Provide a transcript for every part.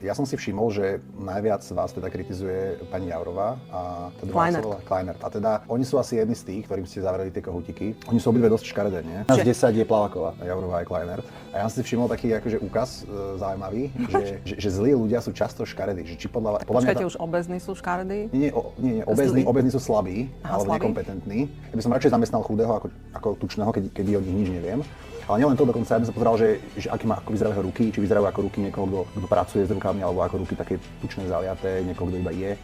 Ja som si všimol, že najviac vás teda kritizuje pani Jourová a tá druhá sa volá Kleinert. A teda oni sú asi jedni z tých, ktorým ste zavreli tie kohutiky. Oni sú obidve dosť škaredé, nie? Z 10 je Plaváková, Jourová a Kleinert. A ja som si všimol taký akože úkaz zaujímavý, že zlí ľudia sú často škaredí. Že či podľa Počkajte, už obezní sú škaredí? Nie, obezní sú slabí, alebo nekompetentní. Ja by som radšej zamestnal chudého ako tučného, keď o nich nič neviem. Ale nielen to, dokonca ja by som pozeral, že ako vyzerajú ruky, či vyzerajú ako ruky niekoho, kto pracuje s rukami, alebo ako ruky také tučné, zaliaté, niekoho, kto iba je.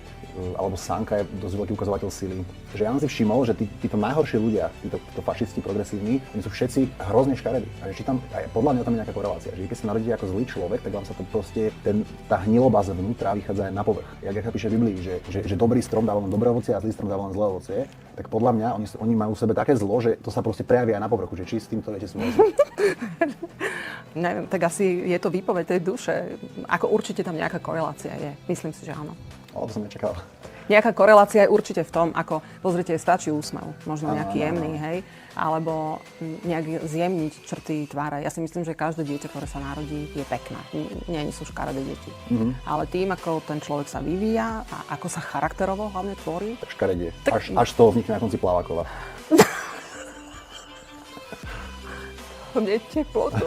Alebo sánka je dosť veľký ukazovateľ sily. Že ja som si všimol, že títo najhorší ľudia, títo fašisti progresívni, oni sú všetci hrozne škaredí. A že či tam, podľa mňa tam je nejaká korelácia, že keď sa narodíte ako zlý človek, tak vám sa to proste, tá hniloba zvnútra vychádza aj na povrch. Jak sa píše v Biblii, že dobrý strom dáva len dobré ovocie a zlý strom dáva len zlé ovocie, tak podľa mňa oni majú v sebe také zlo, že to sa proste prejaví aj na povrchu, že či s týmto viete súhlasiť. Neviem, tak asi je to výpoveď tej duše. Ako určite tam nejaká korelácia je. Myslím si, že áno. Ale to som nečakal. Nejaká korelácia je určite v tom, ako, pozrite, stačí úsmev, možno nejaký jemný, hej, alebo nejak zjemniť črty tváre. Ja si myslím, že každé dieťa, ktoré sa narodí, je pekné. Nie sú škaredé deti. Ale tým, ako ten človek sa vyvíja a ako sa charakterovo hlavne tvorí. Tak škaredie. Až z toho vznikne na konci Plaváková. Mne teplotu.